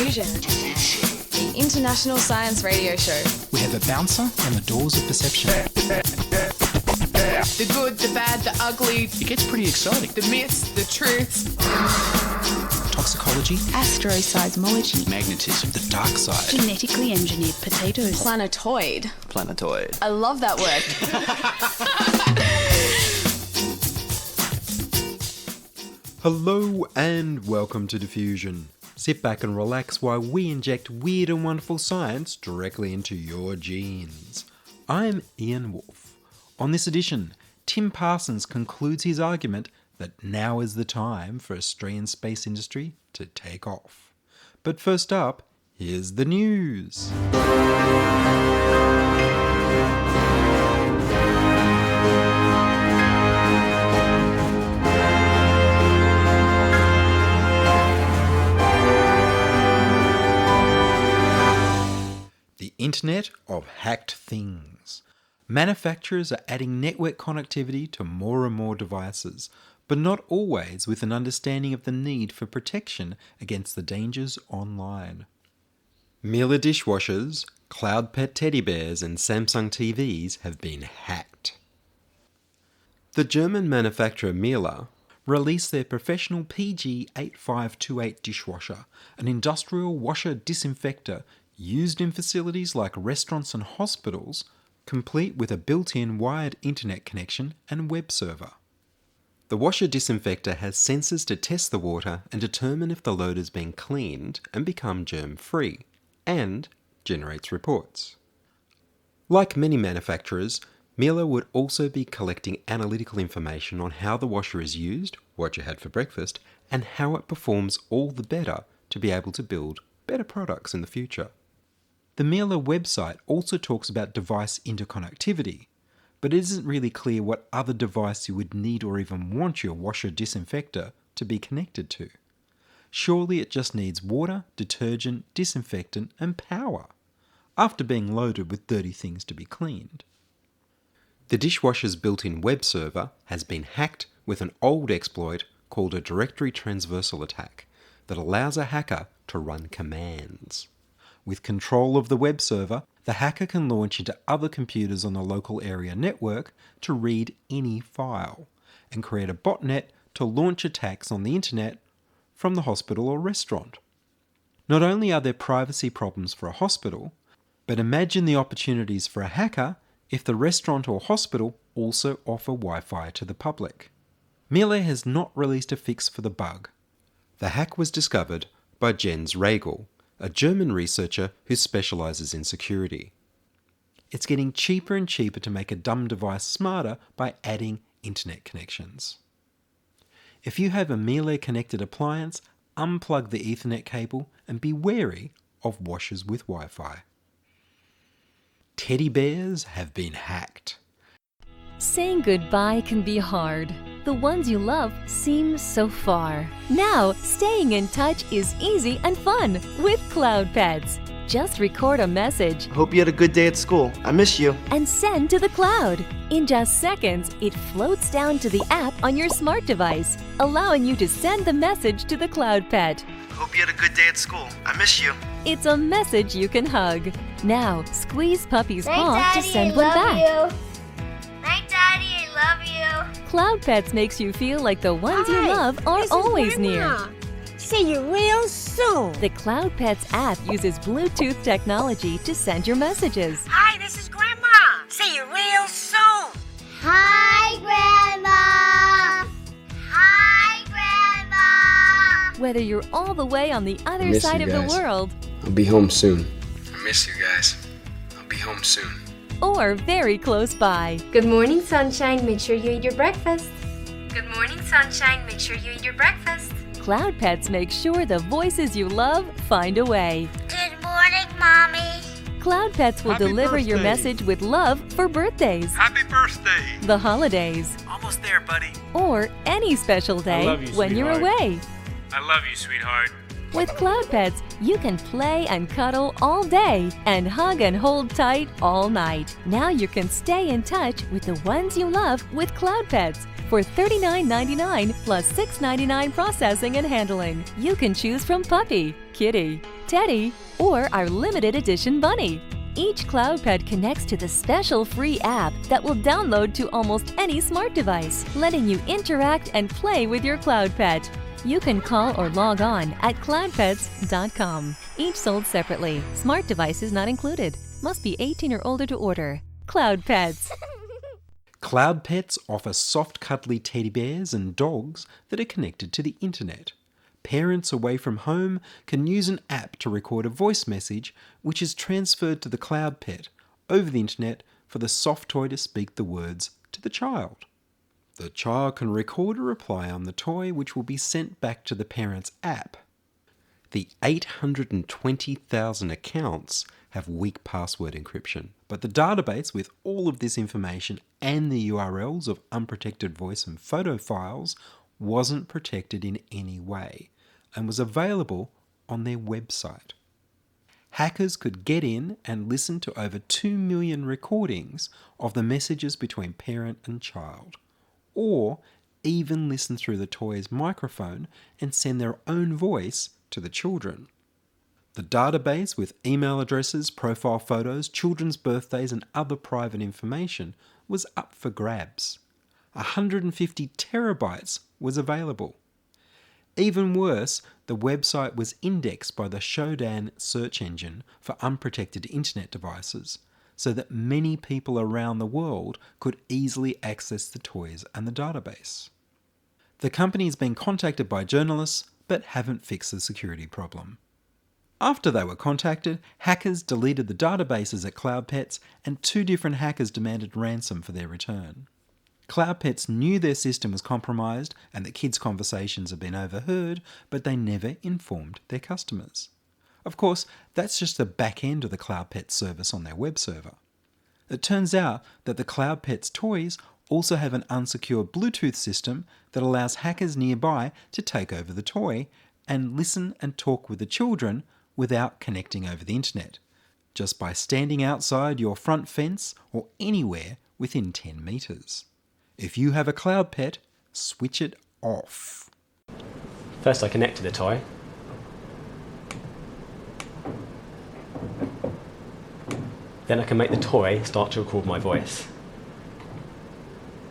Diffusion, the international science radio show. We have a bouncer on the doors of perception. The good, the bad, the ugly. It gets pretty exciting. The myths, the truths. Toxicology. Astroseismology. Magnetism. The dark side. Genetically engineered potatoes. Planetoid. Planetoid. I love that word. Hello and welcome to Diffusion. Sit back and relax while we inject weird and wonderful science directly into your genes. I'm Ian Woolf. On this edition, Tim Parsons concludes his argument that now is the time for Australian space industry to take off. But first up, here's the news. The Internet of Hacked Things. Manufacturers are adding network connectivity to more and more devices, but not always with an understanding of the need for protection against the dangers online. Miele dishwashers, Cloud Pet teddy bears and Samsung TVs have been hacked. The German manufacturer Miele released their professional PG8528 dishwasher, an industrial washer disinfector used in facilities like restaurants and hospitals, complete with a built-in wired internet connection and web server. The washer disinfector has sensors to test the water and determine if the load has been cleaned and become germ-free, and generates reports. Like many manufacturers, Miele would also be collecting analytical information on how the washer is used, what you had for breakfast, and how it performs all the better to be able to build better products in the future. The Miele website also talks about device interconnectivity, but it isn't really clear what other device you would need or even want your washer disinfector to be connected to. Surely it just needs water, detergent, disinfectant, and power, after being loaded with dirty things to be cleaned. The dishwasher's built-in web server has been hacked with an old exploit called a directory transversal attack that allows a hacker to run commands. With control of the web server, the hacker can launch into other computers on the local area network to read any file, and create a botnet to launch attacks on the internet from the hospital or restaurant. Not only are there privacy problems for a hospital, but imagine the opportunities for a hacker if the restaurant or hospital also offer Wi-Fi to the public. Miele has not released a fix for the bug. The hack was discovered by Jens Regel, a German researcher who specializes in security. It's getting cheaper and cheaper to make a dumb device smarter by adding internet connections. If you have a Miele connected appliance, unplug the Ethernet cable and be wary of washers with Wi-Fi. Teddy bears have been hacked. Saying goodbye can be hard. The ones you love seem so far. Now, staying in touch is easy and fun with Cloud Pets. Just record a message. Hope you had a good day at school. I miss you. And send to the cloud. In just seconds, it floats down to the app on your smart device, allowing you to send the message to the Cloud Pet. Hope you had a good day at school. I miss you. It's a message you can hug. Now, squeeze Puppy's paw to send one back. Night, Daddy, I love you. Cloud Pets makes you feel like the ones you love are always near. See you real soon. The Cloud Pets app uses Bluetooth technology to send your messages. Hi, this is Grandma. See you real soon. Hi, Grandma. Hi, Grandma. Whether you're all the way on the other side of the world I'll be home soon. I miss you guys. I'll be home soon. or very close by. Good morning, sunshine. Make sure you eat your breakfast. Good morning, sunshine. Make sure you eat your breakfast. Cloud Pets make sure the voices you love find a way. Good morning, Mommy. Cloud Pets will deliver your message with love for birthdays, Happy birthday! the holidays, Almost there, buddy. or any special day love you, when you're sweetheart. away. I love you, sweetheart. With Cloud Pets, you can play and cuddle all day and hug and hold tight all night. Now you can stay in touch with the ones you love with Cloud Pets for $39.99 plus $6.99 processing and handling. You can choose from puppy, kitty, Teddy, or our limited edition bunny. Each Cloud Pet connects to the special free app that will download to almost any smart device, letting you interact and play with your Cloud Pet. You can call or log on at cloudpets.com. Each sold separately. Smart devices not included. Must be 18 or older to order. Cloud Pets. Cloud Pets offer soft, cuddly teddy bears and dogs that are connected to the internet. Parents away from home can use an app to record a voice message which is transferred to the Cloud Pet over the internet for the soft toy to speak the words to the child. The child can record a reply on the toy which will be sent back to the parent's app. The 820,000 accounts have weak password encryption, but the database with all of this information and the URLs of unprotected voice and photo files wasn't protected in any way and was available on their website. Hackers could get in and listen to over 2 million recordings of the messages between parent and child, or even listen through the toy's microphone and send their own voice to the children. The database with email addresses, profile photos, children's birthdays and other private information was up for grabs. 150 terabytes was available. Even worse, the website was indexed by the Shodan search engine for unprotected internet devices, so that many people around the world could easily access the toys and the database. The company has been contacted by journalists but haven't fixed the security problem. After they were contacted, hackers deleted the databases at Cloud Pets and 2 different hackers demanded ransom for their return. Cloud Pets knew their system was compromised and that kids' conversations had been overheard, but they never informed their customers. Of course, that's just the back end of the Cloud Pets service on their web server. It turns out that the Cloud Pets toys also have an unsecured Bluetooth system that allows hackers nearby to take over the toy and listen and talk with the children without connecting over the internet, just by standing outside your front fence or anywhere within 10 meters. If you have a Cloud Pet, switch it off. First I connect to the toy. Then I can make the toy start to record my voice.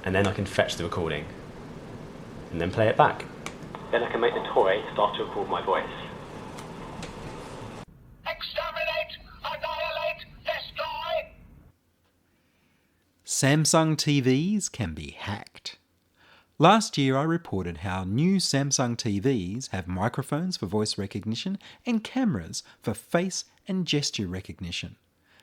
And then I can fetch the recording. And then play it back. Then I can make the toy start to record my voice. Exterminate! Annihilate! Destroy! Samsung TVs can be hacked. Last year I reported how new Samsung TVs have microphones for voice recognition and cameras for face and gesture recognition,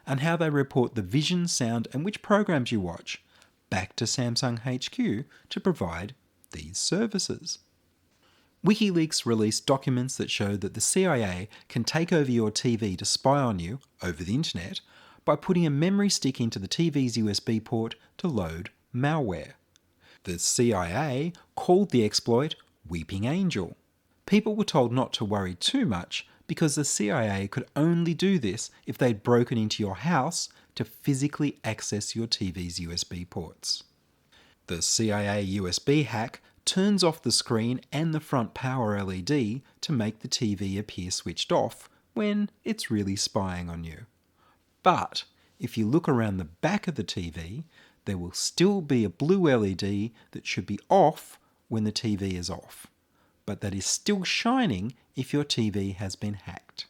and how they report the vision, sound and which programs you watch back to Samsung HQ to provide these services. WikiLeaks released documents that show that the CIA can take over your TV to spy on you over the internet by putting a memory stick into the TV's USB port to load malware. The CIA called the exploit Weeping Angel. People were told not to worry too much because the CIA could only do this if they'd broken into your house to physically access your TV's USB ports. The CIA USB hack turns off the screen and the front power LED to make the TV appear switched off when it's really spying on you. But if you look around the back of the TV, there will still be a blue LED that should be off when the TV is off, but that is still shining if your TV has been hacked.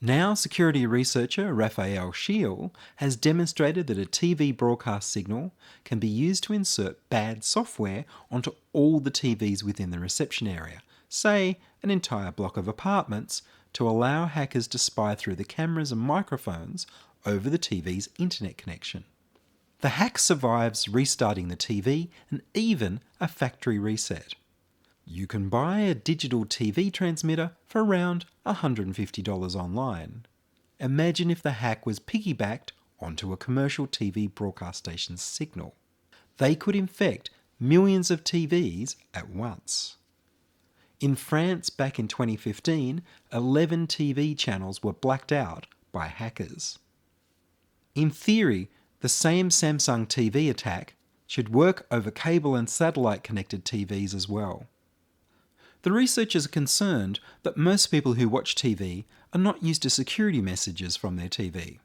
Now, security researcher Raphael Schiel has demonstrated that a TV broadcast signal can be used to insert bad software onto all the TVs within the reception area, say an entire block of apartments, to allow hackers to spy through the cameras and microphones over the TV's internet connection. The hack survives restarting the TV and even a factory reset. You can buy a digital TV transmitter for around $150 online. Imagine if the hack was piggybacked onto a commercial TV broadcast station's signal. They could infect millions of TVs at once. In France back in 2015, 11 TV channels were blacked out by hackers. In theory, the same Samsung TV attack should work over cable and satellite connected TVs as well. The researchers are concerned that most people who watch TV are not used to security messages from their TV.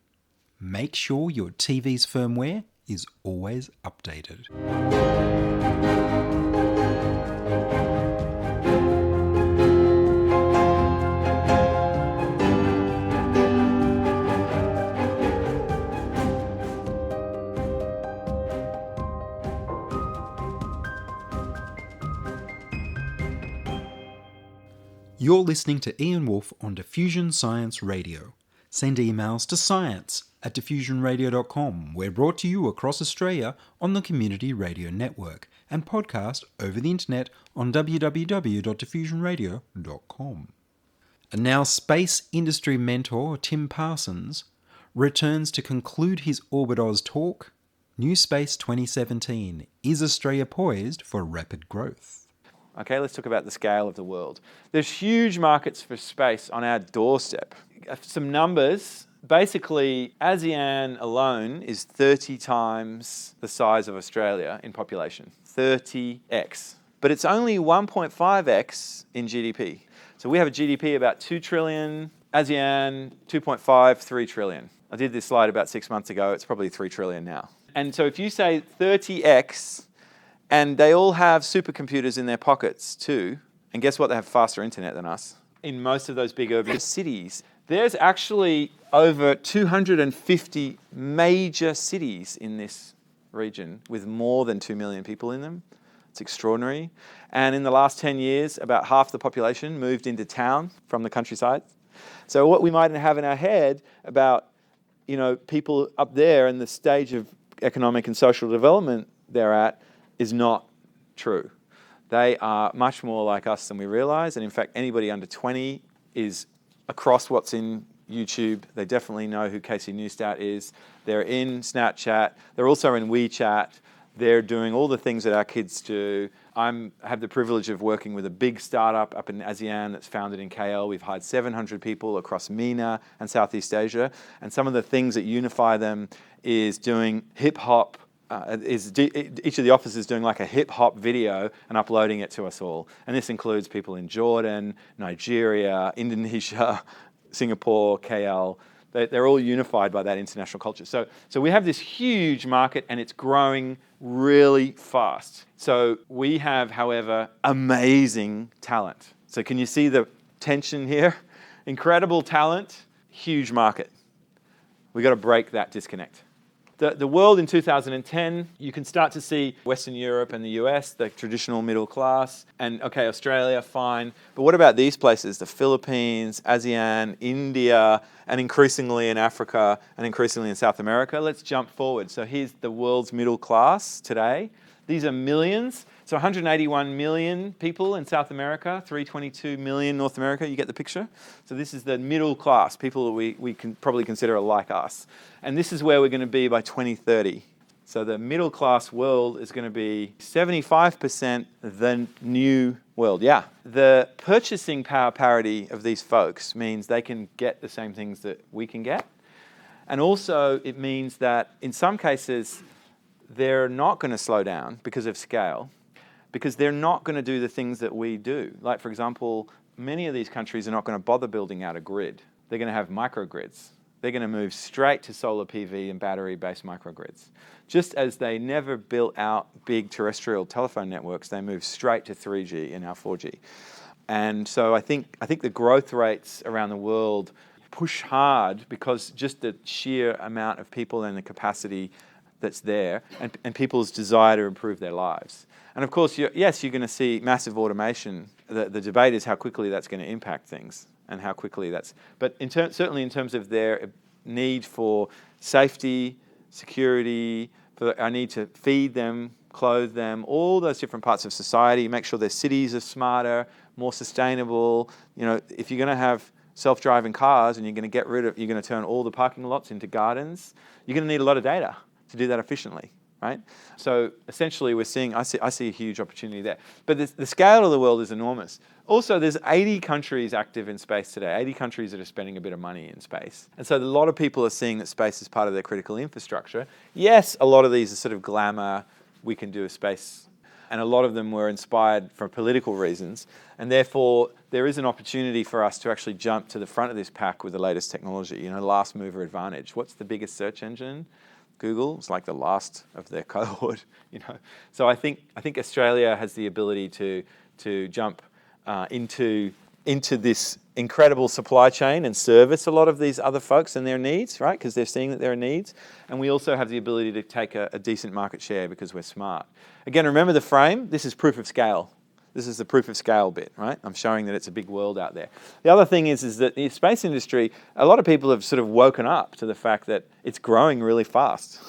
Make sure your TV's firmware is always updated. You're listening to Ian Woolf on Diffusion Science Radio. Send emails to science@diffusionradio.com. We're brought to you across Australia on the Community Radio Network and podcast over the internet on www.diffusionradio.com. And now space industry mentor Tim Parsons returns to conclude his OrbitOz talk, New Space 2017, Is Australia Poised for Rapid Growth? Okay, let's talk about the scale of the world. There's huge markets for space on our doorstep. Some numbers. Basically, ASEAN alone is 30 times the size of Australia in population. 30x. But it's only 1.5x in GDP. So we have a GDP about 2 trillion, ASEAN 2.5, 3 trillion. I did this slide about 6 months ago. It's probably 3 trillion now. And so if you say 30x, and they all have supercomputers in their pockets too. And guess what? They have faster internet than us. In most of those big urban cities, there's actually over 250 major cities in this region with more than 2 million people in them. It's extraordinary. And in the last 10 years, about half the population moved into town from the countryside. So what we might have in our head about, people up there and the stage of economic and social development they're at is not true. They are much more like us than we realize. And in fact, anybody under 20 is across what's in YouTube. They definitely know who Casey Neistat is. They're in Snapchat. They're also in WeChat. They're doing all the things that our kids do. I have the privilege of working with a big startup up in ASEAN that's founded in KL. We've hired 700 people across MENA and Southeast Asia. And some of the things that unify them is doing hip-hop. Each of the offices doing like a hip-hop video and uploading it to us all. And this includes people in Jordan, Nigeria, Indonesia, Singapore, KL. They're all unified by that international culture. So we have this huge market and it's growing really fast. So we have, however, amazing talent. So can you see the tension here? Incredible talent, huge market. We've got to break that disconnect. The world in 2010, you can start to see Western Europe and the US, the traditional middle class, and okay, Australia, fine. But what about these places? The Philippines, ASEAN, India, and increasingly in Africa, and increasingly in South America. Let's jump forward. So here's the world's middle class today. These are millions. So 181 million people in South America, 322 million North America. You get the picture? So this is the middle class, people that we can probably consider like us. And this is where we're going to be by 2030. So the middle class world is going to be 75% the new world. Yeah. The purchasing power parity of these folks means they can get the same things that we can get. And also it means that in some cases, they're not going to slow down because of scale, because they're not going to do the things that we do. Like, for example, many of these countries are not going to bother building out a grid. They're going to have microgrids. They're going to move straight to solar PV and battery-based microgrids. Just as they never built out big terrestrial telephone networks, they move straight to 3G and now 4G. And so I think the growth rates around the world push hard because just the sheer amount of people and the capacity that's there and people's desire to improve their lives. And of course, you're going to see massive automation. The debate is how quickly that's going to impact things and how quickly that's... But certainly in terms of their need for safety, security, for our need to feed them, clothe them, all those different parts of society, make sure their cities are smarter, more sustainable. If you're going to have self-driving cars and you're going to turn all the parking lots into gardens, you're going to need a lot of data to do that efficiently, right? So essentially I see a huge opportunity there. But the scale of the world is enormous. Also, there's 80 countries active in space today, 80 countries that are spending a bit of money in space. And so a lot of people are seeing that space is part of their critical infrastructure. Yes, a lot of these are sort of glamour, we can do a space. and a lot of them were inspired for political reasons. And therefore, there is an opportunity for us to actually jump to the front of this pack with the latest technology, last mover advantage. What's the biggest search engine? Google. It's like the last of their cohort, So I think Australia has the ability to jump into this incredible supply chain and service a lot of these other folks and their needs, right? Because they're seeing that there are needs. And we also have the ability to take a decent market share because we're smart. Again, remember the frame? This is proof of scale. This is the proof of scale bit, right? I'm showing that it's a big world out there. The other thing is that the space industry, a lot of people have sort of woken up to the fact that it's growing really fast,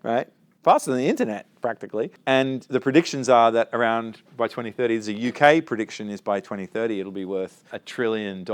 right? Faster than the internet, practically. And the predictions are that around by 2030, there's a UK prediction is by 2030, it'll be worth $1 trillion.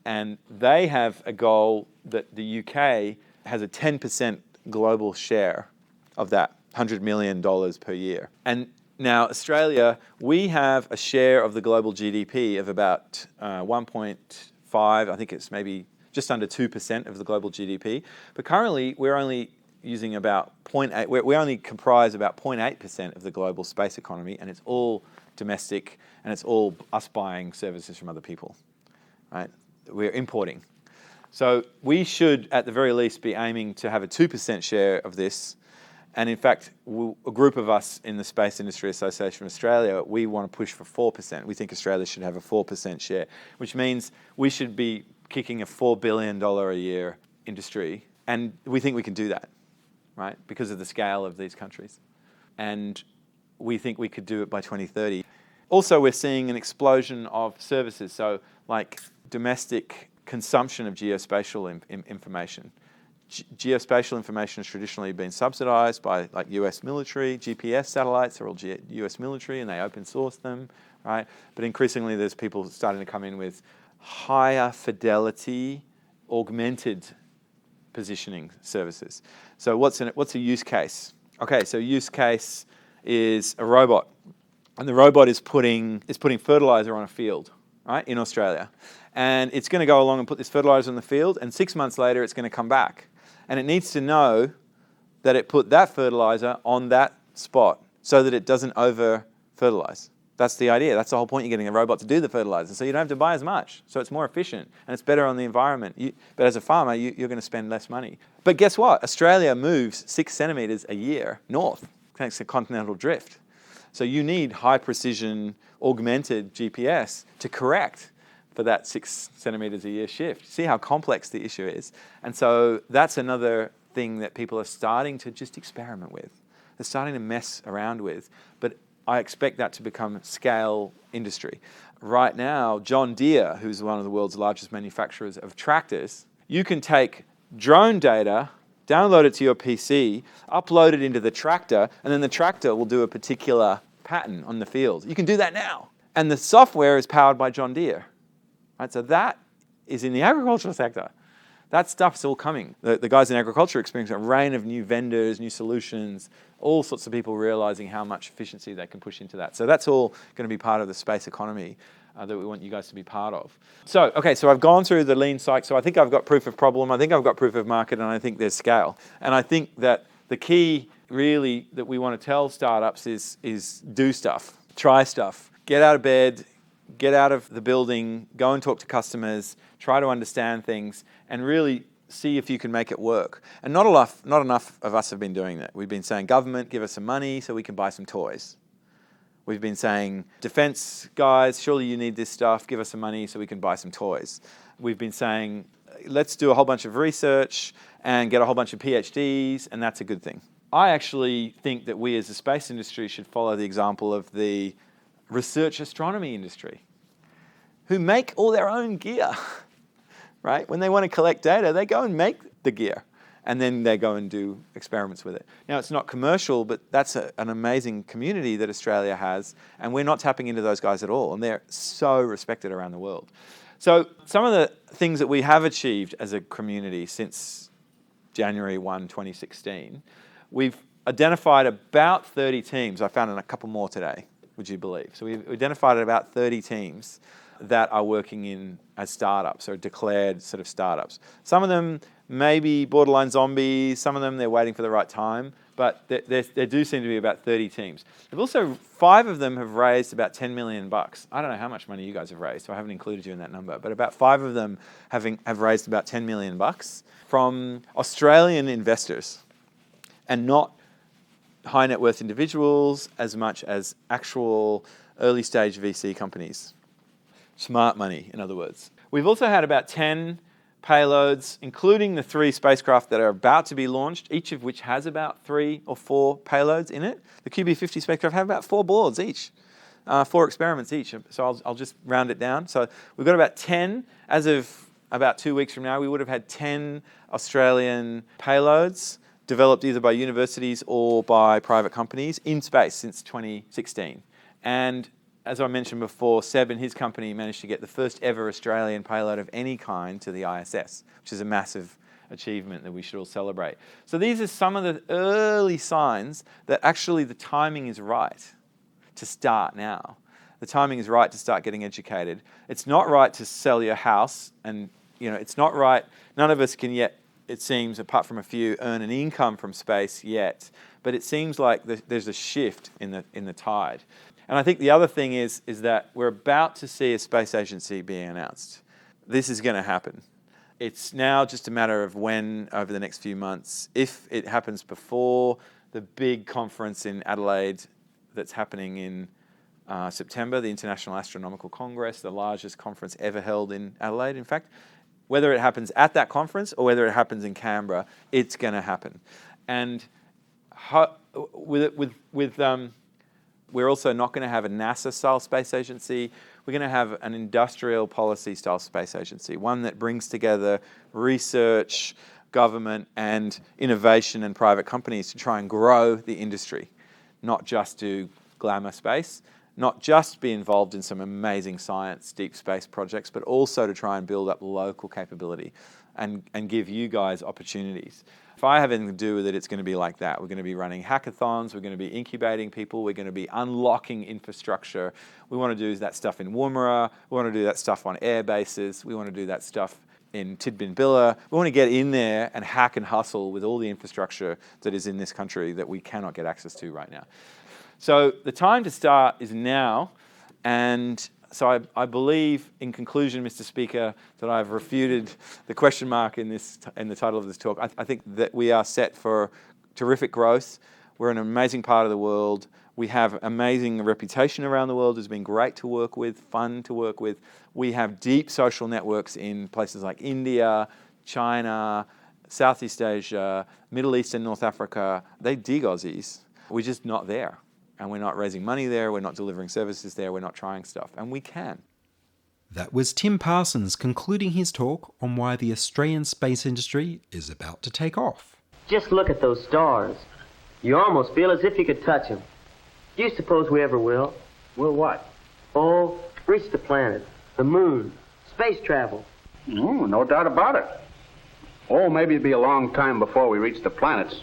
And they have a goal that the UK has a 10% global share of that, $100 million per year. And now, Australia, we have a share of the global GDP of about 1.5, I think it's maybe just under 2% of the global GDP. But currently, we're only using about 0.8, we only comprise about 0.8% of the global space economy, and it's all domestic, and it's all us buying services from other people, right? We're importing. So we should, at the very least, be aiming to have a 2% share of this. And in fact, a group of us in the Space Industry Association of Australia, we want to push for 4%. We think Australia should have a 4% share, which means we should be kicking a $4 billion a year industry. And we think we can do that, right? Because of the scale of these countries. And we think we could do it by 2030. Also, we're seeing an explosion of services. So like domestic consumption of geospatial information. Geospatial information has traditionally been subsidized by like US military. GPS satellites are all US military and they open source them, right? But increasingly there's people starting to come in with higher fidelity, augmented positioning services. So what's a use case? Okay, so use case is a robot. And the robot is putting fertilizer on a field, right, in Australia. And it's going to go along and put this fertilizer in the field, and 6 months later it's going to come back. And it needs to know that it put that fertilizer on that spot so that it doesn't over-fertilize. That's the idea. That's the whole point. You're getting a robot to do the fertilizer. So you don't have to buy as much. So it's more efficient and it's better on the environment. But as a farmer, you're going to spend less money. But guess what? Australia moves 6 centimetres a year north thanks to continental drift. So you need high precision augmented GPS to correct for that 6 centimetres a year shift. See how complex the issue is? And so that's another thing that people are starting to just experiment with. They're starting to mess around with. But I expect that to become scale industry. Right now, John Deere, who's one of the world's largest manufacturers of tractors, you can take drone data, download it to your PC, upload it into the tractor, and then the tractor will do a particular pattern on the field. You can do that now. And the software is powered by John Deere. Right, so that is in the agricultural sector. That stuff's all coming. The guys in agriculture are experiencing a rain of new vendors, new solutions, all sorts of people realizing how much efficiency they can push into that. So that's all going to be part of the space economy that we want you guys to be part of. So, okay, so I've gone through the lean cycle. So I think I've got proof of problem, I think I've got proof of market, and I think there's scale. And I think that the key really that we want to tell startups is do stuff, try stuff, get out of bed, get out of the building, go and talk to customers, try to understand things, and really see if you can make it work. And not enough of us have been doing that. We've been saying, government, give us some money so we can buy some toys. We've been saying, defense guys, surely you need this stuff, give us some money so we can buy some toys. We've been saying, let's do a whole bunch of research and get a whole bunch of PhDs, and that's a good thing. I actually think that we as a space industry should follow the example of the research astronomy industry, who make all their own gear, right? When they want to collect data, they go and make the gear, and then they go and do experiments with it. Now, it's not commercial, but that's an amazing community that Australia has, and we're not tapping into those guys at all, and they're so respected around the world. So some of the things that we have achieved as a community since January 1, 2016, we've identified about 30 teams. I found a couple more today, would you believe? So we've identified about 30 teams that are working in as startups or declared sort of startups. Some of them may be borderline zombies, some of them they're waiting for the right time, but there do seem to be about 30 teams. They've also, 5 of them have raised about $10 million. I don't know how much money you guys have raised, so I haven't included you in that number, but about 5 of them have raised about $10 million from Australian investors, and not high net worth individuals as much as actual early stage VC companies. Smart money, in other words. We've also had about 10 payloads, including the 3 spacecraft that are about to be launched, each of which has about 3 or 4 payloads in it. The QB50 spacecraft have about 4 boards each, 4 experiments each. So I'll just round it down. So we've got about 10. As of about 2 weeks from now, we would have had 10 Australian payloads developed either by universities or by private companies in space since 2016. And as I mentioned before, Seb and his company managed to get the first ever Australian payload of any kind to the ISS, which is a massive achievement that we should all celebrate. So these are some of the early signs that actually the timing is right to start now. The timing is right to start getting educated. It's not right to sell your house, and it's not right. None of us can yet, it seems, apart from a few, earn an income from space yet. But it seems like there's a shift in the tide. And I think the other thing is that we're about to see a space agency being announced. This is going to happen. It's now just a matter of when, over the next few months. If it happens before the big conference in Adelaide that's happening in September, the International Astronomical Congress, the largest conference ever held in Adelaide, in fact. Whether it happens at that conference or whether it happens in Canberra, it's going to happen. And we're also not going to have a NASA-style space agency. We're going to have an industrial policy-style space agency, one that brings together research, government, and innovation and private companies to try and grow the industry, not just do glamour space, not just be involved in some amazing science, deep space projects, but also to try and build up local capability and give you guys opportunities. If I have anything to do with it, it's going to be like that. We're going to be running hackathons. We're going to be incubating people. We're going to be unlocking infrastructure. We want to do that stuff in Woomera. We want to do that stuff on air bases. We want to do that stuff in Tidbinbilla. We want to get in there and hack and hustle with all the infrastructure that is in this country that we cannot get access to right now. So the time to start is now, and so I believe, in conclusion, Mr. Speaker, that I've refuted the question mark in the title of this talk. I think that we are set for terrific growth. We're an amazing part of the world. We have amazing reputation around the world. It's been great to work with, fun to work with. We have deep social networks in places like India, China, Southeast Asia, Middle East and North Africa. They dig Aussies. We're just not there. And we're not raising money there, we're not delivering services there, we're not trying stuff. And we can. That was Tim Parsons concluding his talk on why the Australian space industry is about to take off. Just look at those stars. You almost feel as if you could touch them. Do you suppose we ever will? Will what? Oh, reach the planet, the moon, space travel. No doubt about it. Oh, maybe it'll be a long time before we reach the planets.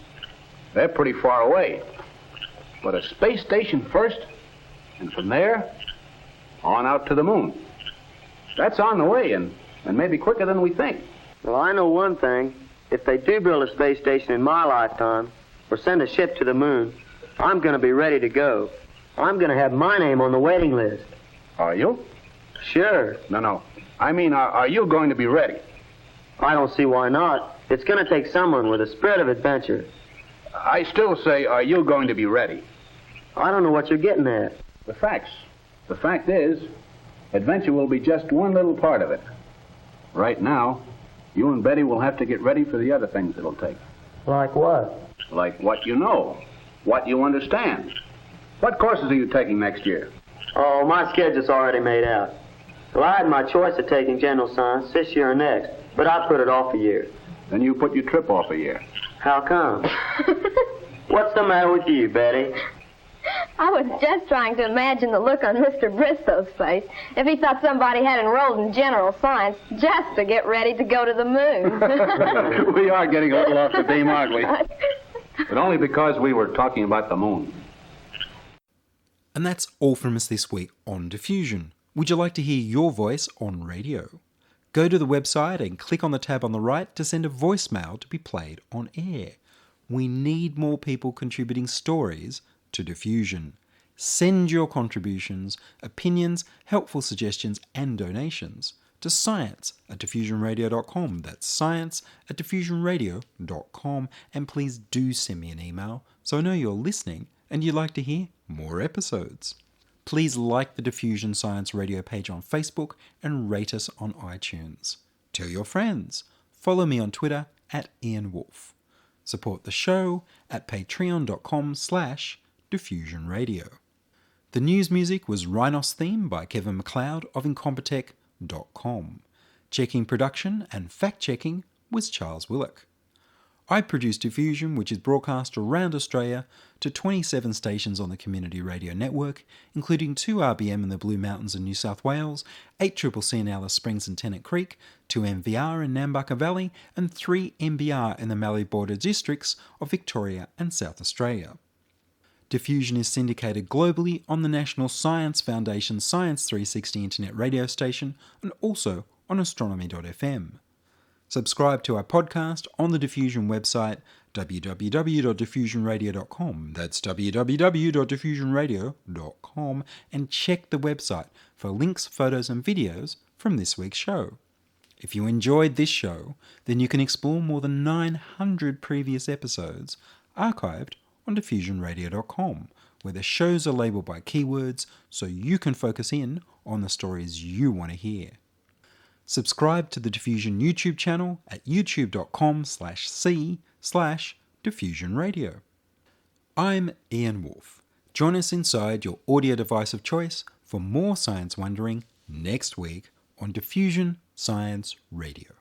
They're pretty far away. But a space station first, and from there, on out to the moon. That's on the way, and maybe quicker than we think. Well, I know one thing. If they do build a space station in my lifetime, or send a ship to the moon, I'm going to be ready to go. I'm going to have my name on the waiting list. Are you? Sure. No. I mean, are you going to be ready? I don't see why not. It's going to take someone with a spirit of adventure. I still say, are you going to be ready? I don't know what you're getting at. The facts. The fact is, adventure will be just one little part of it. Right now, you and Betty will have to get ready for the other things it'll take. Like what? Like what you know, what you understand. What courses are you taking next year? Oh, my schedule's already made out. Well, I had my choice of taking general science this year or next, but I put it off a year. Then you put your trip off a year. How come? What's the matter with you, Betty? I was just trying to imagine the look on Mr. Bristow's face if he thought somebody had enrolled in general science just to get ready to go to the moon. We are getting a little off the beam, aren't we? But only because we were talking about the moon. And that's all from us this week on Diffusion. Would you like to hear your voice on radio? Go to the website and click on the tab on the right to send a voicemail to be played on air. We need more people contributing stories to Diffusion. Send your contributions, opinions, helpful suggestions and donations to science@diffusionradio.com. That's science@diffusionradio.com. And please do send me an email so I know you're listening and you'd like to hear more episodes. Please like the Diffusion Science Radio page on Facebook and rate us on iTunes. Tell your friends. Follow me on Twitter @Ian Woolf. Support the show at patreon.com/diffusionradio. The news music was Rhinos Theme by Kevin MacLeod of Incompetech.com. Checking production and fact-checking was Charles Willock. I produce Diffusion, which is broadcast around Australia to 27 stations on the Community Radio Network, including 2 RBM in the Blue Mountains in New South Wales, 8CCC in Alice Springs and Tennant Creek, 2 MVR in Nambucca Valley, and 3 MBR in the Mallee Border districts of Victoria and South Australia. Diffusion is syndicated globally on the National Science Foundation Science 360 internet radio station and also on astronomy.fm. Subscribe to our podcast on the Diffusion website, www.diffusionradio.com. That's www.diffusionradio.com, and check the website for links, photos and videos from this week's show. If you enjoyed this show, then you can explore more than 900 previous episodes archived on diffusionradio.com, where the shows are labelled by keywords so you can focus in on the stories you want to hear. Subscribe to the Diffusion YouTube channel at youtube.com/c/diffusionradio. I'm Ian Woolf. Join us inside your audio device of choice for more science wondering next week on Diffusion Science Radio.